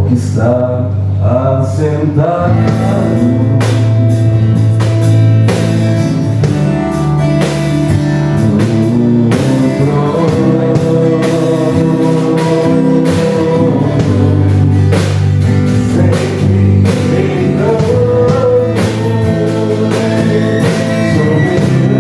sol que está assentado no trono, sempre reinando, soberano.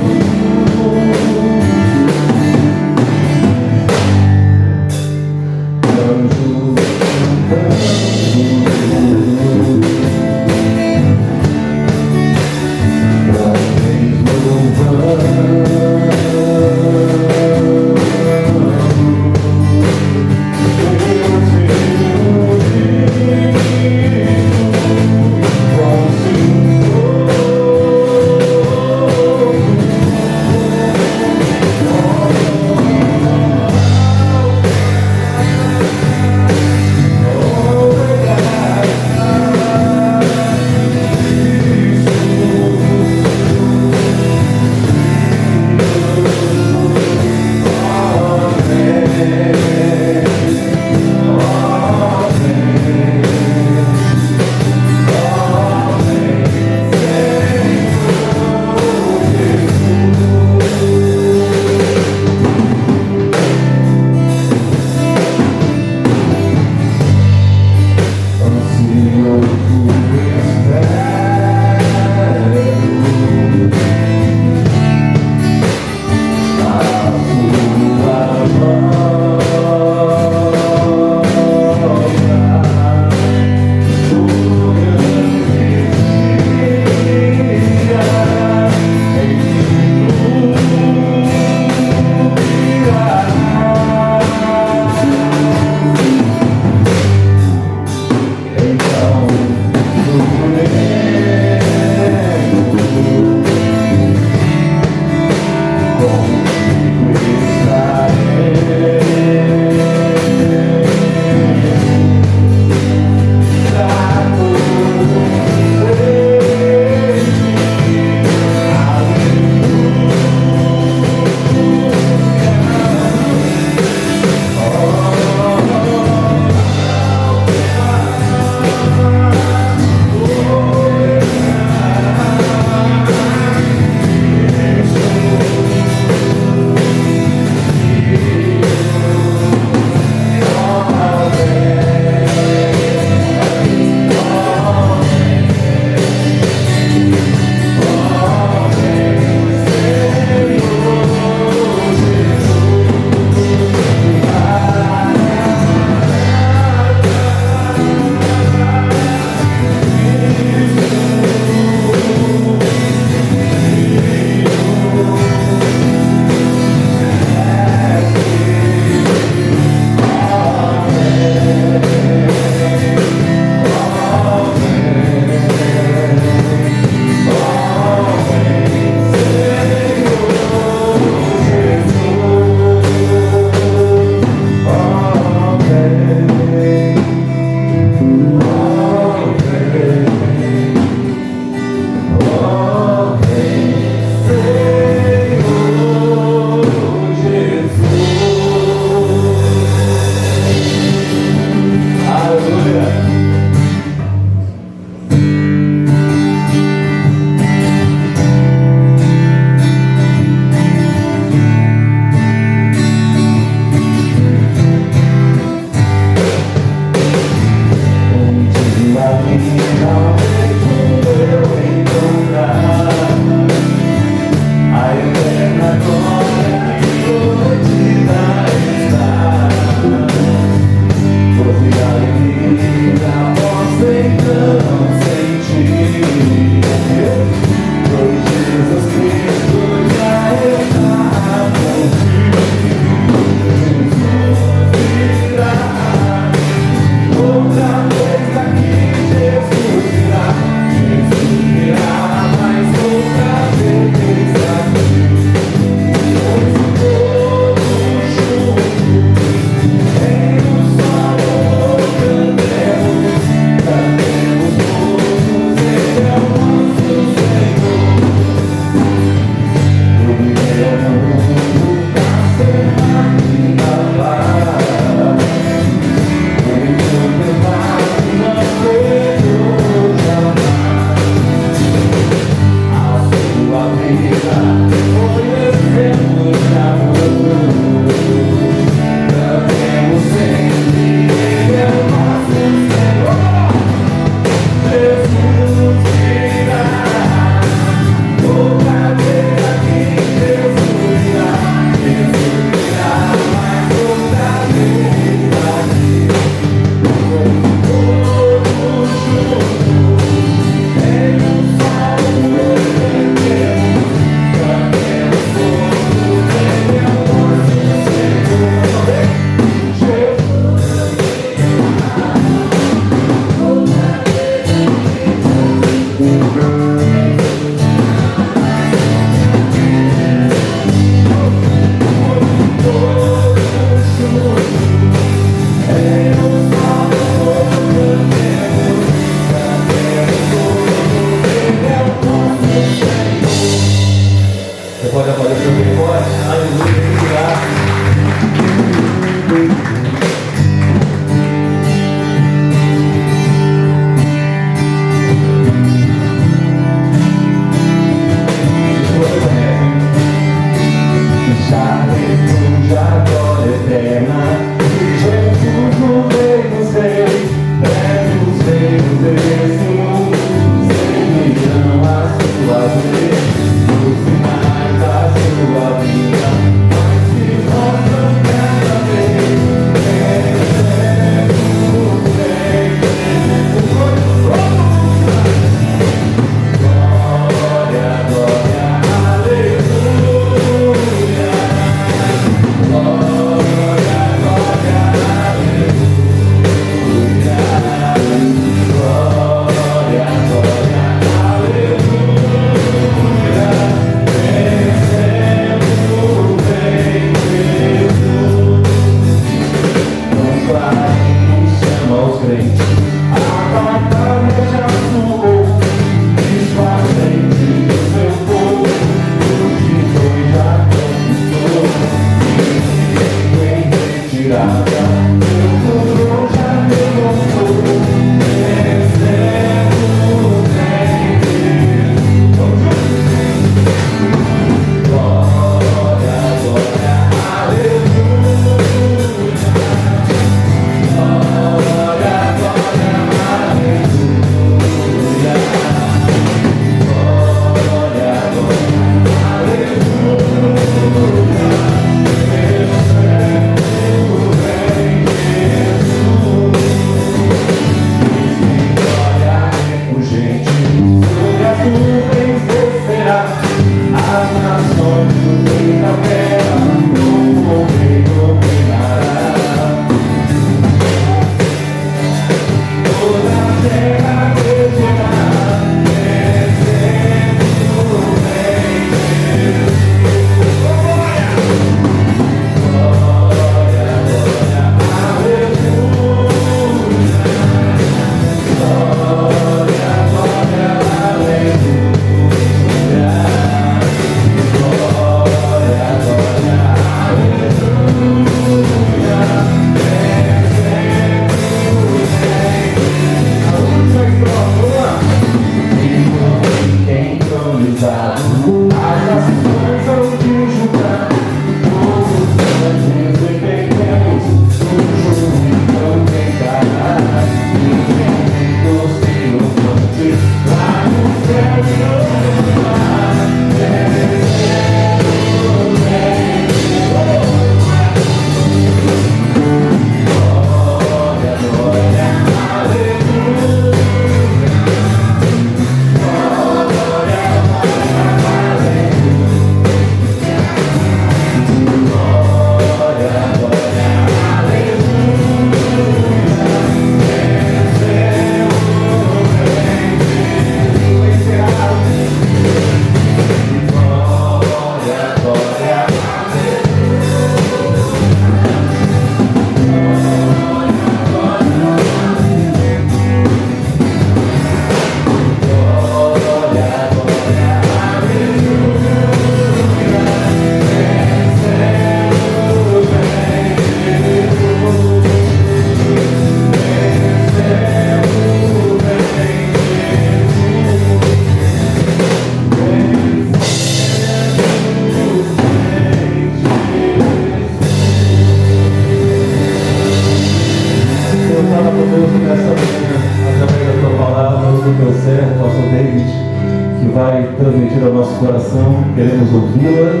transmitir ao nosso coração, queremos ouvi-la,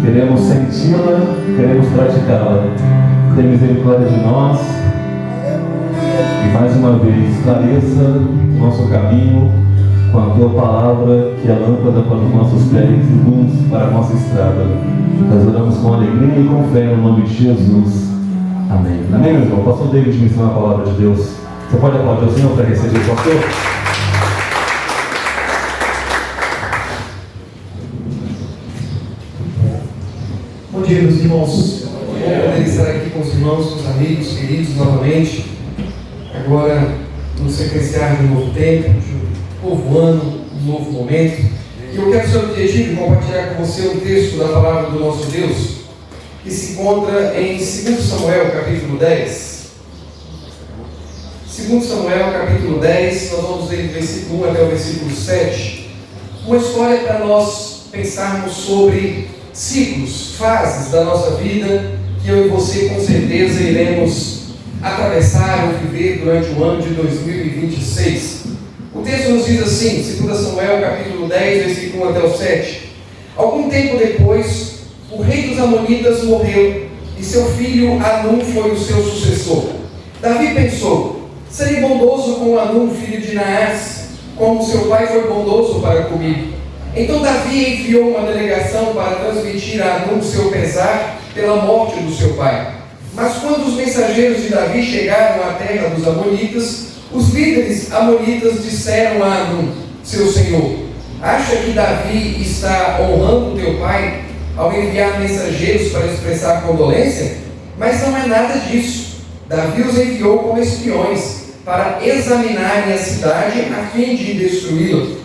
queremos senti-la, queremos praticá-la. Tem misericórdia de nós e mais uma vez esclareça o nosso caminho com a tua palavra, que é a lâmpada para os nossos pés e luz para a nossa estrada. Nós oramos com alegria e com fé no nome de Jesus. Amém. Amém, meu irmão? O pastor David me ensinou a palavra de Deus. Você pode aplaudir o Senhor para receber o pastor? Bom dia, meus irmãos. É bom poder estar aqui com os irmãos, com os amigos, queridos, novamente. Agora, no sequenciar de um novo tempo, de um novo ano, um novo momento. E eu quero, seu objetivo, compartilhar com você um texto da palavra do nosso Deus, que se encontra em 2 Samuel, capítulo 10. 2 Samuel, capítulo 10, nós vamos ler do versículo 1 até o versículo 7. Uma história para nós pensarmos sobre ciclos, fases da nossa vida, que eu e você com certeza iremos atravessar ou viver durante o ano de 2026. O texto nos diz assim, 2 Samuel capítulo 10, versículo 1 até o 7. Algum tempo depois, o rei dos Amonitas morreu, e seu filho Hanum foi o seu sucessor. Davi pensou, serei bondoso com Hanum, filho de Naás, como seu pai foi bondoso para comigo. Então Davi enviou uma delegação para transmitir a Hanum seu pesar pela morte do seu pai. Mas quando os mensageiros de Davi chegaram à terra dos Amonitas, os líderes amonitas disseram a Hanum, seu senhor, acha que Davi está honrando teu pai ao enviar mensageiros para expressar condolência? Mas não é nada disso. Davi os enviou como espiões para examinarem a cidade a fim de destruí-la.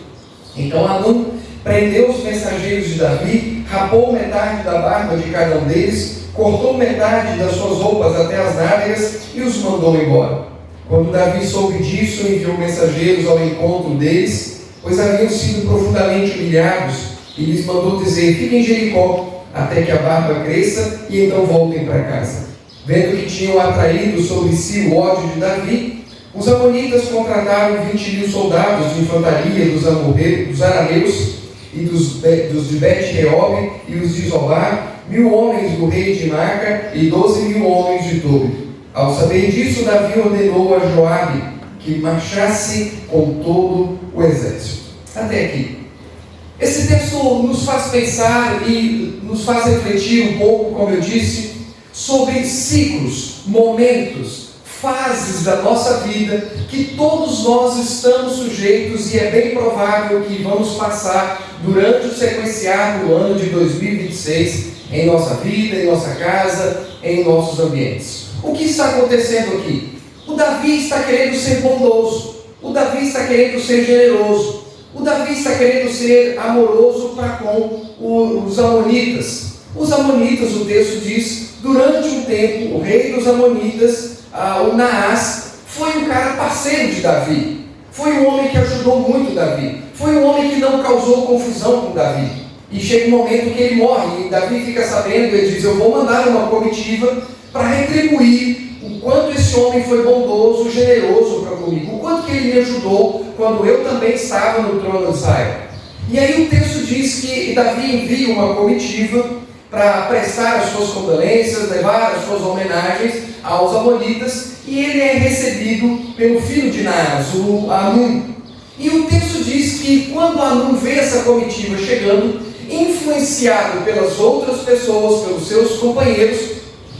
Então Hanum prendeu os mensageiros de Davi, rapou metade da barba de cada um deles, cortou metade das suas roupas até as nádegas e os mandou embora. Quando Davi soube disso, enviou mensageiros ao encontro deles, pois haviam sido profundamente humilhados, e lhes mandou dizer: fiquem em Jericó, até que a barba cresça, e então voltem para casa. Vendo que tinham atraído sobre si o ódio de Davi, os amonitas contrataram 20.000 soldados de infantaria dos arameus e dos de Bet-Reob e os de Zobá, 1.000 homens do rei de Maca e 12.000 homens de Tobi. Ao saber disso, Davi ordenou a Joabe que marchasse com todo o exército. Até aqui. Esse texto nos faz pensar e nos faz refletir um pouco, como eu disse, sobre ciclos, momentos, fases da nossa vida que todos nós estamos sujeitos, e é bem provável que vamos passar durante o sequenciar do ano de 2026 em nossa vida, em nossa casa, em nossos ambientes. O que está acontecendo aqui? O Davi está querendo ser bondoso, o Davi está querendo ser generoso, o Davi está querendo ser amoroso para com os amonitas. Os amonitas, o texto diz, durante um tempo, o rei dos amonitas, o Naás, foi um cara parceiro de Davi, foi um homem que ajudou muito Davi, foi um homem que não causou confusão com Davi. E chega um momento que ele morre, e Davi fica sabendo, ele diz: eu vou mandar uma comitiva para retribuir o quanto esse homem foi bondoso, generoso para comigo, o quanto que ele me ajudou quando eu também estava no trono de Israel. E aí o texto diz que Davi envia uma comitiva para prestar as suas condolências, levar as suas homenagens aos amonitas, e ele é recebido pelo filho de Naás, o Hanum. E o texto diz que quando Hanum vê essa comitiva chegando, influenciado pelas outras pessoas, pelos seus companheiros,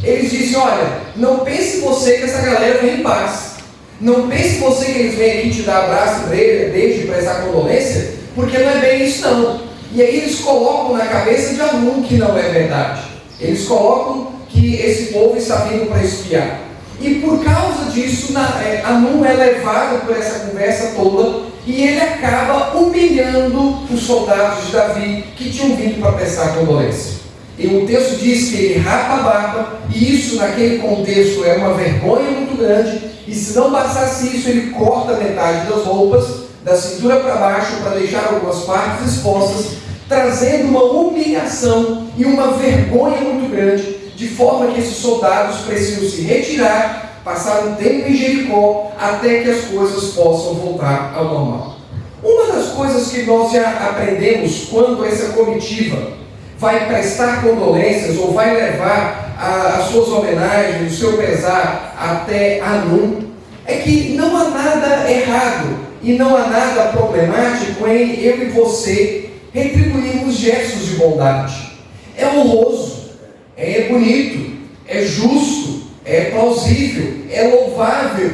eles dizem: olha, não pense você que essa galera vem em paz, não pense você que eles vêm aqui te dar abraço, beijo e prestar condolência, porque não é bem isso não. E aí eles colocam na cabeça de Hanum que não é verdade, eles colocam que esse povo está vindo para espiar, e por causa disso Hanum é levado por essa conversa toda, e ele acaba humilhando os soldados de Davi que tinham vindo para prestar condolência. E o texto diz que ele rapa a barba, e isso naquele contexto é uma vergonha muito grande, e se não bastasse isso, ele corta metade das roupas, da cintura para baixo, para deixar algumas partes expostas, trazendo uma humilhação e uma vergonha muito grande, de forma que esses soldados precisam se retirar, passar um tempo em Jericó, até que as coisas possam voltar ao normal. Uma das coisas que nós já aprendemos quando essa comitiva vai prestar condolências ou vai levar as suas homenagens, o seu pesar até Hanum, é que não há nada errado e não há nada problemático em eu e você retribuirmos gestos de bondade. É honroso, é bonito, é justo, é plausível, é louvável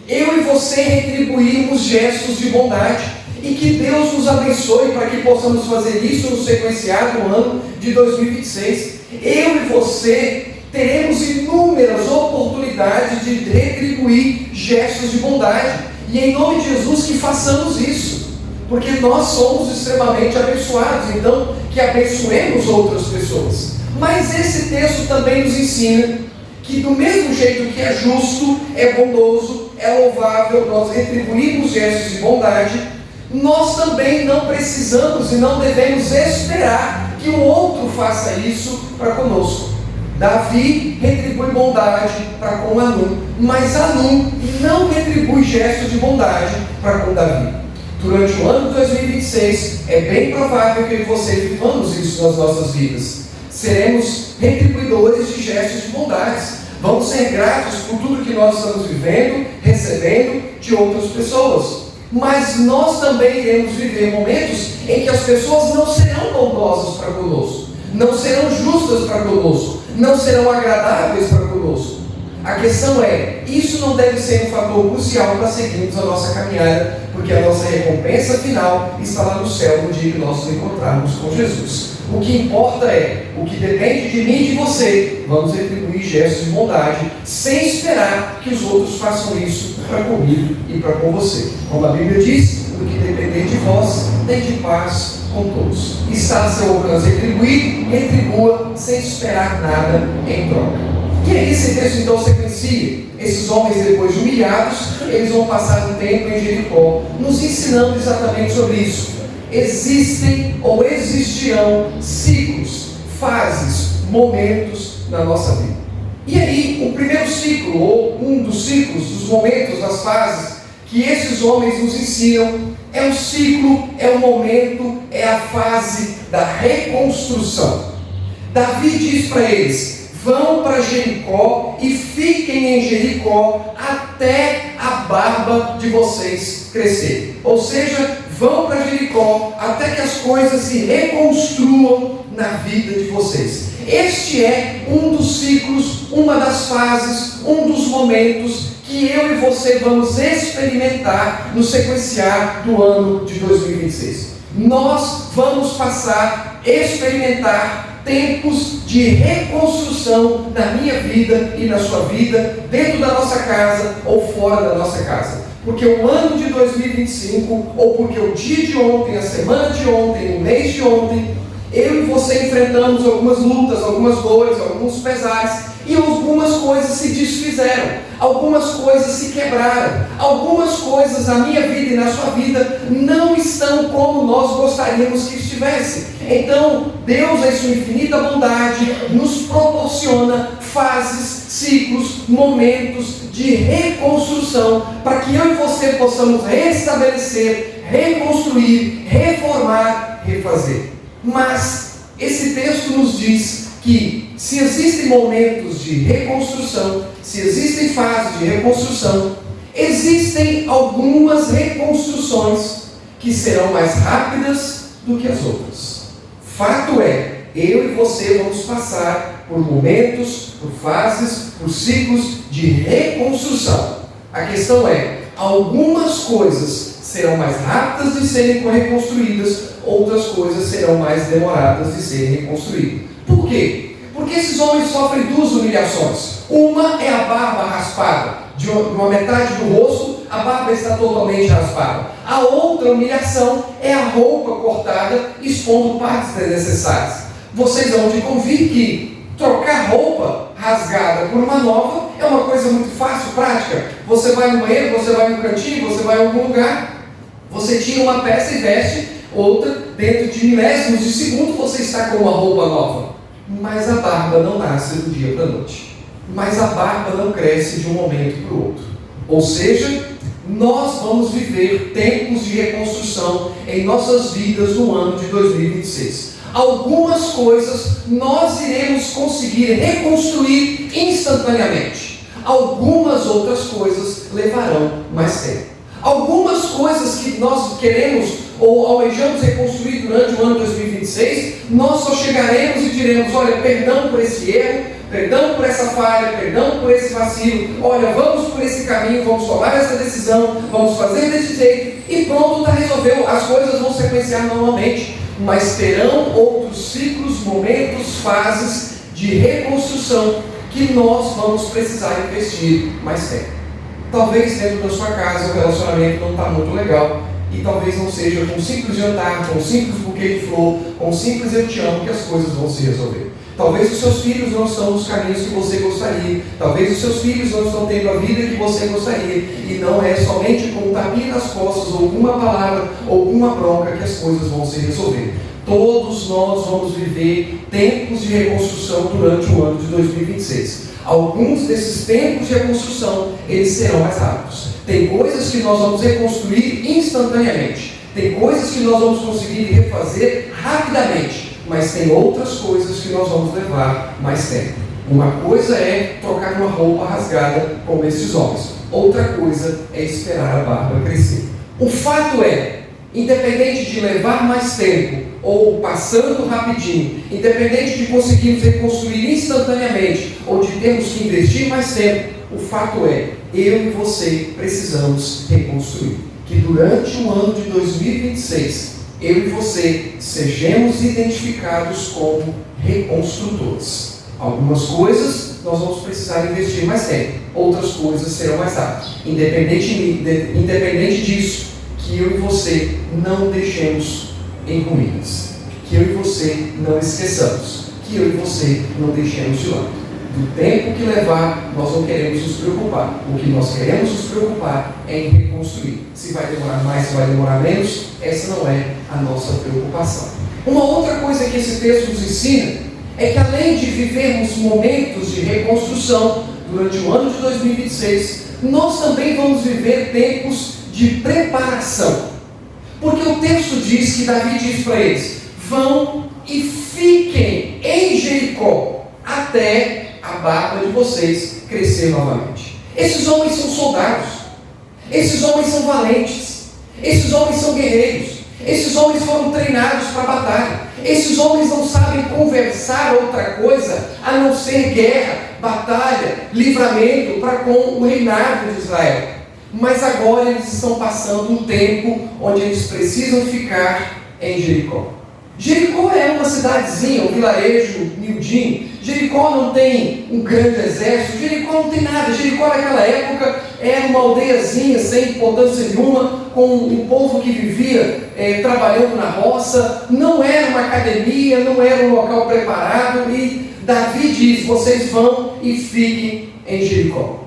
eu e você retribuirmos gestos de bondade, e que Deus nos abençoe para que possamos fazer isso no sequenciar do ano de 2026. Eu e você teremos inúmeras oportunidades de retribuir gestos de bondade, e em nome de Jesus que façamos isso, porque nós somos extremamente abençoados, então que abençoemos outras pessoas. Mas esse texto também nos ensina que do mesmo jeito que é justo, é bondoso, é louvável nós retribuirmos gestos de bondade, nós também não precisamos e não devemos esperar que o outro faça isso para conosco. Davi retribui bondade para com Hanum, mas Hanum não retribui gestos de bondade para com Davi. Durante o ano de 2026, é bem provável que eu e você vivamos isso nas nossas vidas. Seremos retribuidores de gestos de bondades. Vamos ser gratos por tudo que nós estamos vivendo, recebendo de outras pessoas. Mas nós também iremos viver momentos em que as pessoas não serão bondosas para conosco, não serão justas para conosco, não serão agradáveis para conosco. A questão é, isso não deve ser um fator crucial para seguirmos a nossa caminhada, porque porque a nossa recompensa final está lá no céu no dia que nós nos encontrarmos com Jesus. O que importa é, o que depende de mim e de você, vamos retribuir gestos de bondade, sem esperar que os outros façam isso para comigo e para com você. Como a Bíblia diz, o que depender de vós, tende paz com todos. Está a seu alcance retribuir, retribua sem esperar nada em troca. E aí esse texto então sequencia. Esses homens, depois de humilhados, eles vão passar um tempo em Jericó, nos ensinando exatamente sobre isso. Existem ou existirão ciclos, fases, momentos na nossa vida. E aí, o primeiro ciclo, ou um dos ciclos, dos momentos, das fases, que esses homens nos ensinam, é o ciclo, é o momento, é a fase da reconstrução. Davi diz para eles: vão para Jericó e fiquem em Jericó até a barba de vocês crescer. Ou seja, vão para Jericó até que as coisas se reconstruam na vida de vocês. Este é um dos ciclos, uma das fases, um dos momentos que eu e você vamos experimentar no sequenciar do ano de 2026. Nós vamos passar a experimentar tempos de reconstrução na minha vida e na sua vida, dentro da nossa casa ou fora da nossa casa. Porque o ano de 2025, ou porque o dia de ontem, a semana de ontem, o mês de ontem, eu e você enfrentamos algumas lutas, algumas dores, alguns pesares, e algumas coisas se desfizeram, algumas coisas se quebraram, algumas coisas na minha vida e na sua vida não estão como nós gostaríamos que estivesse. Então, Deus, em sua infinita bondade, nos proporciona fases, ciclos, momentos de reconstrução, para que eu e você possamos restabelecer, reconstruir, reformar, refazer. Mas esse texto nos diz que se existem momentos de reconstrução, se existem fases de reconstrução, existem algumas reconstruções que serão mais rápidas do que as outras. Fato é, eu e você vamos passar por momentos, por fases, por ciclos de reconstrução. A questão é, algumas coisas serão mais rápidas de serem reconstruídas, outras coisas serão mais demoradas de serem reconstruídas. Por quê? Porque esses homens sofrem duas humilhações. Uma é a barba raspada, de uma metade do rosto, a barba está totalmente raspada. A outra humilhação é a roupa cortada, expondo partes desnecessárias. Vocês vão de convir que trocar roupa rasgada por uma nova é uma coisa muito fácil, prática. Você vai no banheiro, você vai no cantinho, você vai em algum lugar, você tira uma peça e veste outra, dentro de milésimos de segundo você está com uma roupa nova. Mas a barba não nasce do dia para a noite. Mas a barba não cresce de um momento para o outro. Ou seja, nós vamos viver tempos de reconstrução em nossas vidas no ano de 2026. Algumas coisas nós iremos conseguir reconstruir instantaneamente. Algumas outras coisas levarão mais tempo. Algumas coisas que nós queremos ou almejamos reconstruir durante o ano 2026, nós só chegaremos e diremos: olha, perdão por esse erro, perdão por essa falha, perdão por esse vacilo, olha, vamos por esse caminho, vamos tomar essa decisão, vamos fazer desse jeito, e pronto, está resolveu, as coisas vão sequenciar normalmente. Mas terão outros ciclos, momentos, fases de reconstrução que nós vamos precisar investir mais tempo. Talvez dentro da sua casa o relacionamento não está muito legal, e talvez não seja com um simples jantar, com um simples buquê de flor, com um simples eu te amo que as coisas vão se resolver. Talvez os seus filhos não estão nos caminhos que você gostaria, talvez os seus filhos não estão tendo a vida que você gostaria, e não é somente com um tapinha nas costas, ou alguma palavra, ou alguma bronca que as coisas vão se resolver. Todos nós vamos viver tempos de reconstrução durante o ano de 2026. Alguns desses tempos de reconstrução, eles serão mais rápidos. Tem coisas que nós vamos reconstruir instantaneamente. Tem coisas que nós vamos conseguir refazer rapidamente. Mas tem outras coisas que nós vamos levar mais tempo. Uma coisa é trocar uma roupa rasgada como esses homens. Outra coisa é esperar a barba crescer. O fato é, independente de levar mais tempo ou passando rapidinho, independente de conseguirmos reconstruir instantaneamente ou de termos que investir mais tempo, o fato é, eu e você precisamos reconstruir. Que que durante o ano de 2026, eu e você sejamos identificados como reconstrutores. Algumas coisas nós vamos precisar investir mais tempo, outras coisas serão mais rápidas. Independente disso, que eu e você não deixemos em ruínas, que eu e você não esqueçamos, que eu e você não deixemos de lado. Do tempo que levar, nós não queremos nos preocupar. O que nós queremos nos preocupar é em reconstruir. Se vai demorar mais, se vai demorar menos, essa não é a nossa preocupação. Uma outra coisa que esse texto nos ensina é que, além de vivermos momentos de reconstrução durante o ano de 2026, nós também vamos viver tempos de preparação. Porque o texto diz que Davi diz para eles: vão e fiquem em Jericó até a barba de vocês crescer novamente. Esses homens são soldados, esses homens são valentes, esses homens são guerreiros, esses homens foram treinados para a batalha, esses homens não sabem conversar outra coisa a não ser guerra, batalha, livramento para com o reinado de Israel. Mas agora eles estão passando um tempo onde eles precisam ficar em Jericó. Jericó é uma cidadezinha, um vilarejo miudinho. Jericó não tem um grande exército, Jericó não tem nada. Jericó naquela época era uma aldeiazinha sem importância nenhuma, com um povo que vivia trabalhando na roça. Não era uma academia, não era um local preparado. E Davi diz: vocês vão e fiquem em Jericó.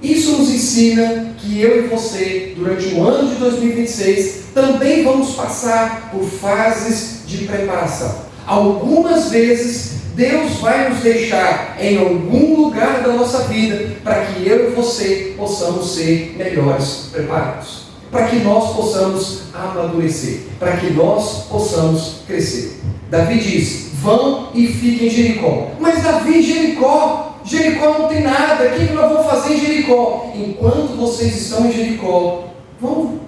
Isso nos ensina que eu e você, durante o ano de 2026, também vamos passar por fases de preparação. Algumas vezes, Deus vai nos deixar em algum lugar da nossa vida para que eu e você possamos ser melhores preparados, para que nós possamos amadurecer, para que nós possamos crescer. Davi diz: vão e fiquem em Jericó. Mas Davi, Jericó não tem nada. O que nós vamos fazer em Jericó? Enquanto vocês estão em Jericó, vão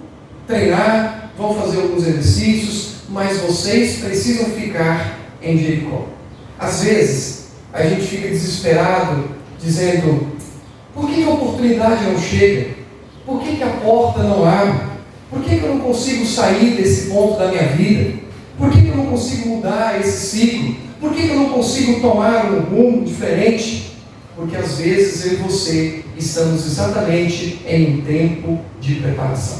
treinar, vão fazer alguns exercícios, mas vocês precisam ficar em Jericó. Às vezes, a gente fica desesperado, dizendo: por que a oportunidade não chega? Por que a porta não abre? Por que eu não consigo sair desse ponto da minha vida? Por que eu não consigo mudar esse ciclo? Por que eu não consigo tomar um rumo diferente? Porque às vezes eu e você estamos exatamente em um tempo de preparação.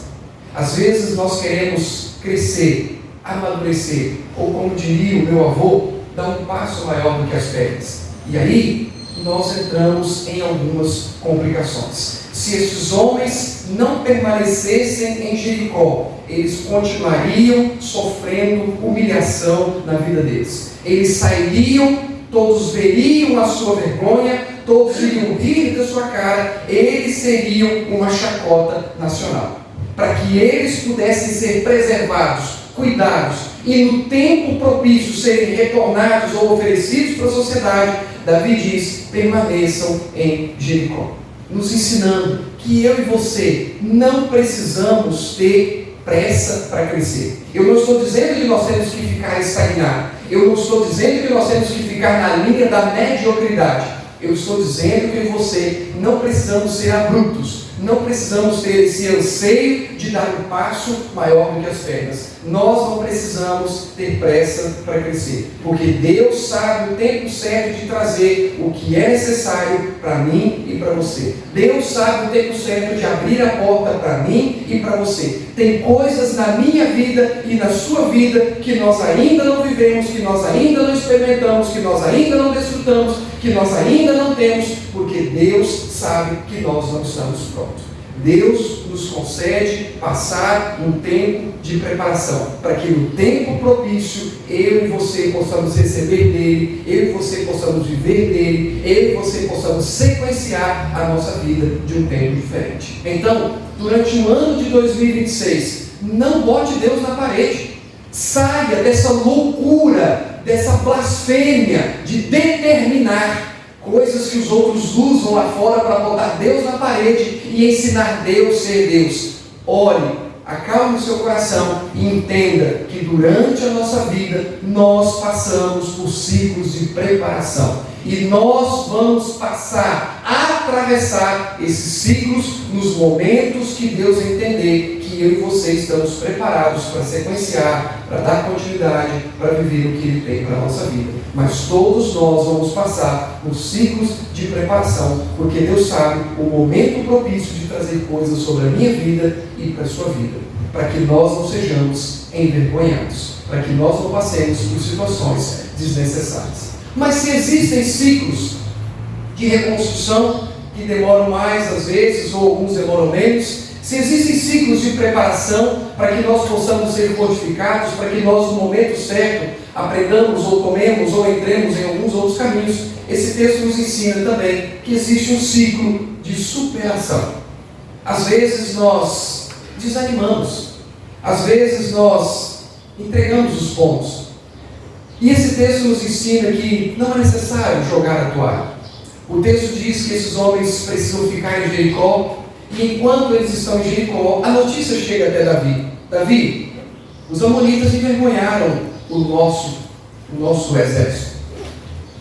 Às vezes nós queremos crescer, amadurecer, ou como diria o meu avô, dar um passo maior do que as pernas. E aí nós entramos em algumas complicações. Se esses homens não permanecessem em Jericó, eles continuariam sofrendo humilhação na vida deles. Eles sairiam, todos veriam a sua vergonha, todos iriam rir da sua cara, eles seriam uma chacota nacional. Para que eles pudessem ser preservados, cuidados, e no tempo propício serem retornados ou oferecidos para a sociedade, Davi diz: permaneçam em Jericó, nos ensinando que eu e você não precisamos ter pressa para crescer. Eu não estou dizendo que nós temos que ficar estagnados, eu não estou dizendo que nós temos que ficar na linha da mediocridade. Eu estou dizendo que eu e você não precisamos ser abruptos, não precisamos ter esse anseio de dar um passo maior do que as pernas. Nós não precisamos ter pressa para crescer, porque Deus sabe o tempo certo de trazer o que é necessário para mim e para você. Deus sabe o tempo certo de abrir a porta para mim e para você. Tem coisas na minha vida e na sua vida que nós ainda não vivemos, que nós ainda não experimentamos, que nós ainda não desfrutamos, que nós ainda não temos, porque Deus sabe que nós não estamos prontos. Deus nos concede passar um tempo de preparação, para que no tempo propício, eu e você possamos receber dele, eu e você possamos viver dele, eu e você possamos sequenciar a nossa vida de um tempo diferente. Então, durante o ano de 2026, não bote Deus na parede. Saia dessa loucura, dessa blasfêmia de determinar coisas que os outros usam lá fora para botar Deus na parede e ensinar Deus a ser Deus. Ore, acalme o seu coração e entenda que durante a nossa vida nós passamos por ciclos de preparação. E nós vamos passar a atravessar esses ciclos nos momentos que Deus entender que eu e você estamos preparados para sequenciar, para dar continuidade, para viver o que Ele tem para a nossa vida. Mas todos nós vamos passar por ciclos de preparação, porque Deus sabe o momento propício de trazer coisas sobre a minha vida e para a sua vida, para que nós não sejamos envergonhados, para que nós não passemos por situações desnecessárias. Mas se existem ciclos de reconstrução que demoram mais às vezes, ou alguns demoram menos, se existem ciclos de preparação para que nós possamos ser fortificados, para que nós no momento certo aprendamos ou tomemos ou entremos em alguns outros caminhos, esse texto nos ensina também que existe um ciclo de superação. Às vezes nós desanimamos, às vezes nós entregamos os pontos, e esse texto nos ensina que não é necessário jogar a toalha. O texto diz que esses homens precisam ficar em Jericó, e enquanto eles estão em Jericó, a notícia chega até Davi. Davi, os amonitas envergonharam o nosso exército.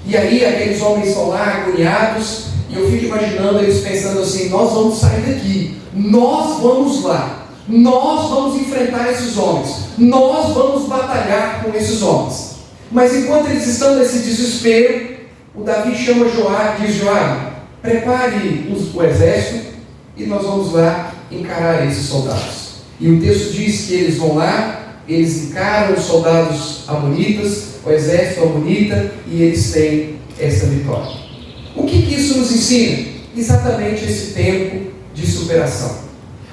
E aí aqueles homens estão lá agoniados, e eu fico imaginando eles pensando assim: nós vamos sair daqui, nós vamos lá, nós vamos enfrentar esses homens, nós vamos batalhar com esses homens. Mas enquanto eles estão nesse desespero, o Davi chama Joabe, diz: Joabe, prepare o exército e nós vamos lá encarar esses soldados. E o texto diz que eles vão lá, eles encaram os soldados amonitas, o exército amonita, e eles têm essa vitória. O que isso nos ensina? Exatamente esse tempo de superação.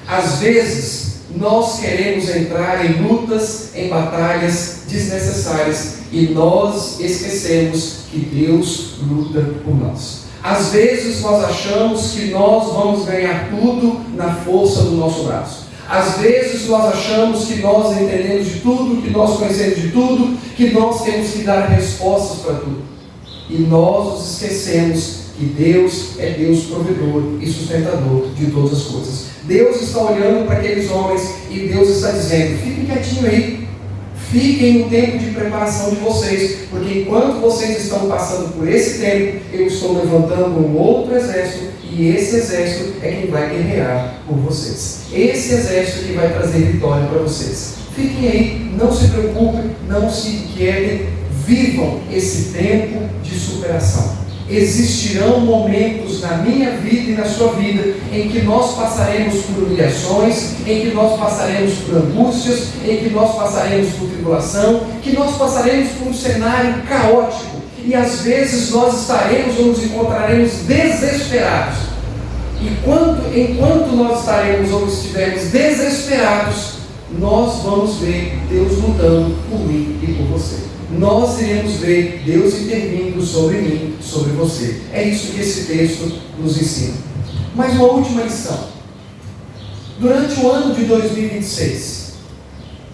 Às vezes nós queremos entrar em lutas, em batalhas desnecessárias, e nós esquecemos que Deus luta por nós. Às vezes nós achamos que nós vamos ganhar tudo na força do nosso braço. Às vezes nós achamos que nós entendemos de tudo, que nós conhecemos de tudo, que nós temos que dar respostas para tudo. E nós nos esquecemos que Deus é Deus provedor e sustentador de todas as coisas. Deus está olhando para aqueles homens e Deus está dizendo: fiquem quietinho aí. Fiquem no tempo de preparação de vocês, porque enquanto vocês estão passando por esse tempo, eu estou levantando um outro exército, e esse exército é quem vai guerrear por vocês. Esse exército que vai trazer vitória para vocês. Fiquem aí, não se preocupem, não se inquietem, vivam esse tempo de superação. Existirão momentos na minha vida e na sua vida em que nós passaremos por humilhações, em que nós passaremos por angústias, em que nós passaremos por tribulação, que nós passaremos por um cenário caótico, e às vezes nós estaremos ou nos encontraremos desesperados. Enquanto nós estaremos ou estivermos desesperados, nós vamos ver Deus lutando por mim e por você. Nós iremos ver Deus intervindo sobre mim, sobre você. É isso que esse texto nos ensina. Mas uma última lição. Durante o ano de 2026,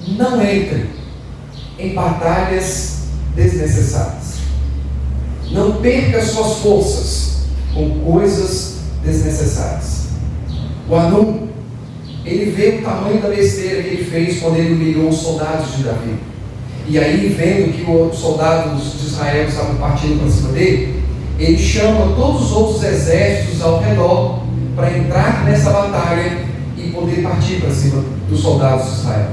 não entre em batalhas desnecessárias. Não perca suas forças com coisas desnecessárias. O Anum, ele vê o tamanho da besteira que ele fez quando ele humilhou os soldados de Davi. E aí, vendo que os soldados de Israel estavam partindo para cima dele, ele chama todos os outros exércitos ao redor para entrar nessa batalha e poder partir para cima dos soldados de Israel.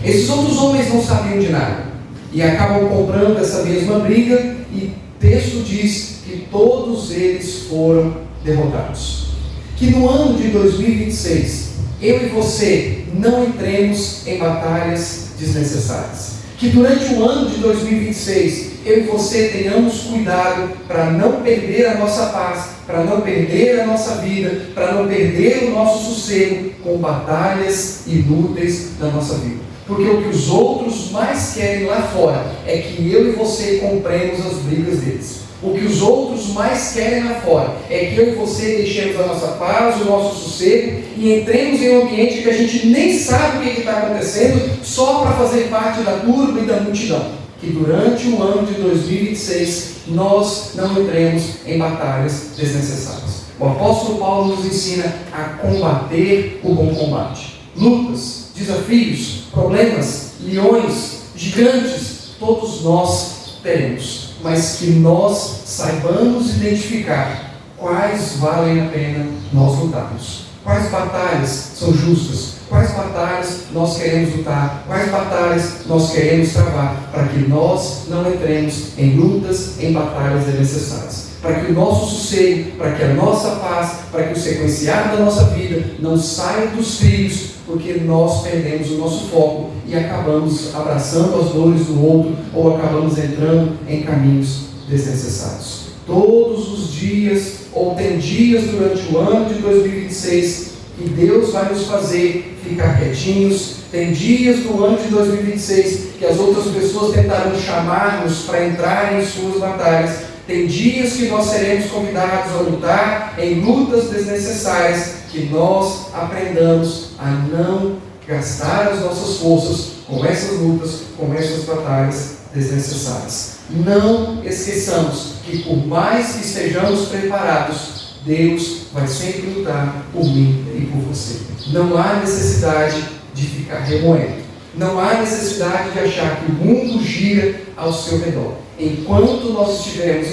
Esses outros homens não sabiam de nada e acabam comprando essa mesma briga, e o texto diz que todos eles foram derrotados. Que no ano de 2026, eu e você não entremos em batalhas desnecessárias. Que durante o ano de 2026, eu e você tenhamos cuidado para não perder a nossa paz, para não perder a nossa vida, para não perder o nosso sossego com batalhas inúteis na nossa vida. Porque o que os outros mais querem lá fora é que eu e você compremos as brigas deles. O que os outros mais querem lá fora é que eu e você deixemos a nossa paz, o nosso sossego, e entremos em um ambiente que a gente nem sabe o que está acontecendo, só para fazer parte da turba e da multidão. Que durante o ano de 2026 nós não entremos em batalhas desnecessárias. O apóstolo Paulo nos ensina a combater o bom combate. Lutas, desafios, problemas, leões, gigantes, todos nós teremos. Mas que nós saibamos identificar quais valem a pena nós lutarmos. Quais batalhas são justas? Quais batalhas nós queremos lutar? Quais batalhas nós queremos travar? Para que nós não entremos em lutas, em batalhas desnecessárias. Para que o nosso sossego, para que a nossa paz, para que o sequenciar da nossa vida não saia dos trilhos, porque nós perdemos o nosso foco e acabamos abraçando as dores do outro ou acabamos entrando em caminhos desnecessários. Todos os dias, ou tem dias durante o ano de 2026, que Deus vai nos fazer ficar quietinhos. Tem dias do ano de 2026 que as outras pessoas tentarão chamar-nos para entrar em suas batalhas. Tem dias que nós seremos convidados a lutar em lutas desnecessárias, que nós aprendamos a não gastar as nossas forças com essas lutas, com essas batalhas desnecessárias. Não esqueçamos que por mais que estejamos preparados, Deus vai sempre lutar por mim e por você. Não há necessidade de ficar remoendo. Não há necessidade de achar que o mundo gira ao seu redor. Enquanto nós estivermos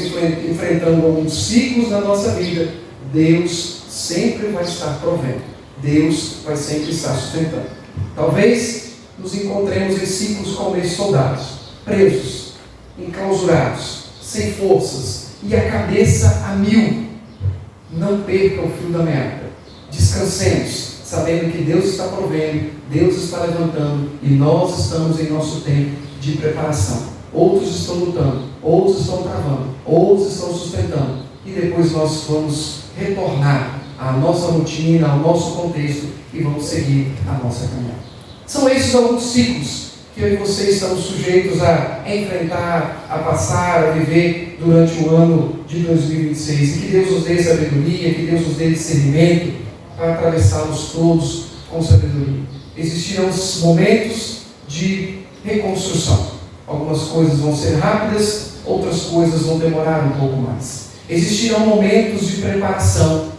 enfrentando alguns ciclos na nossa vida, Deus sempre vai estar provendo. Deus vai sempre estar sustentando. Talvez nos encontremos em ciclos como esses soldados, presos, enclausurados, sem forças e a cabeça a mil. Não perca o fio da meada. Descansemos, sabendo que Deus está provendo, Deus está levantando e nós estamos em nosso tempo de preparação. Outros estão lutando, outros estão travando, outros estão sustentando e depois nós vamos retornar à nossa rotina, ao nosso contexto e vamos seguir a nossa caminhada. São esses alguns ciclos que eu e você estamos sujeitos a enfrentar, a passar, a viver durante o ano de 2026. E que Deus nos dê sabedoria, que Deus nos dê discernimento para atravessá-los todos com sabedoria. Existirão momentos de reconstrução. Algumas coisas vão ser rápidas, outras coisas vão demorar um pouco mais. Existirão momentos de preparação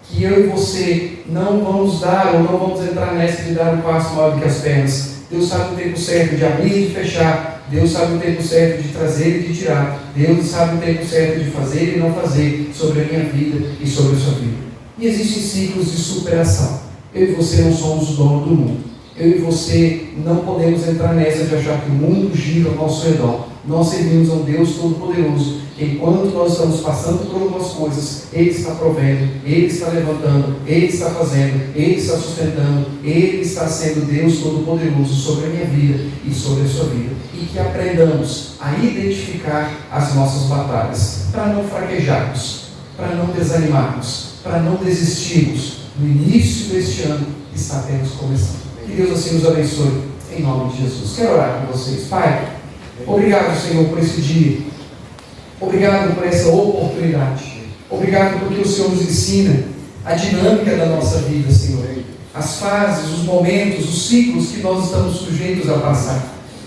que eu e você não vamos dar, ou não vamos entrar nessa de dar um passo maior do que as pernas. Deus sabe o tempo certo de abrir e de fechar. Deus sabe o tempo certo de trazer e de tirar. Deus sabe o tempo certo de fazer e não fazer sobre a minha vida e sobre a sua vida. E existem ciclos de superação. Eu e você não somos o dono do mundo. Eu e você não podemos entrar nessa de achar que o mundo gira ao nosso redor. Nós servimos a um Deus Todo-Poderoso, que enquanto nós estamos passando por algumas coisas, Ele está provendo, Ele está levantando, Ele está fazendo, Ele está sustentando, Ele está sendo Deus Todo-Poderoso sobre a minha vida e sobre a sua vida. E que aprendamos a identificar as nossas batalhas, para não fraquejarmos, para não desanimarmos, para não desistirmos. No início deste ano está apenas começando. Que Deus assim nos abençoe, em nome de Jesus. Quero orar com vocês. Pai, obrigado, Senhor, por esse dia. Obrigado por essa oportunidade. Obrigado porque o Senhor nos ensina a dinâmica da nossa vida, Senhor. As fases, os momentos, os ciclos que nós estamos sujeitos a passar.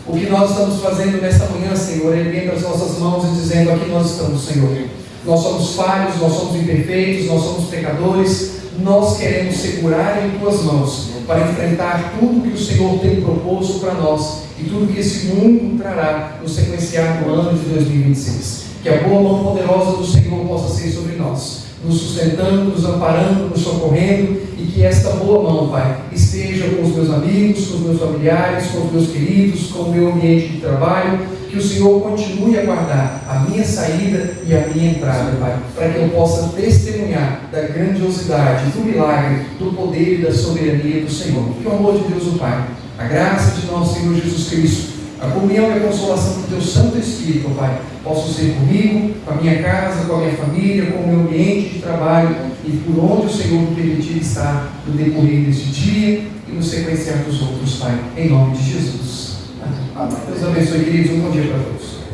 O que nós estamos fazendo nesta manhã, Senhor, erguendo as nossas mãos e dizendo: aqui nós estamos, Senhor. Nós somos falhos, nós somos imperfeitos, nós somos pecadores. Nós queremos segurar em Tuas mãos para enfrentar tudo que o Senhor tem proposto para nós e tudo que esse mundo trará no sequenciar do ano de 2026. Que a boa mão poderosa do Senhor possa ser sobre nós, nos sustentando, nos amparando, nos socorrendo, e que esta boa mão, Pai, esteja com os meus amigos, com os meus familiares, com os meus queridos, com o meu ambiente de trabalho. Que o Senhor continue a guardar a minha saída e a minha entrada, Pai, para que eu possa testemunhar da grandiosidade, do milagre, do poder e da soberania do Senhor. Que o amor de Deus, o Pai, a graça de nosso Senhor Jesus Cristo, a comunhão e a consolação do Teu Santo Espírito, Pai, possam ser comigo, com a minha casa, com a minha família, com o meu ambiente de trabalho e por onde o Senhor me permitir estar no decorrer deste dia e no sequenciar dos outros, Pai, em nome de Jesus. Amém. Deus abençoe, queridos. Um bom dia para todos.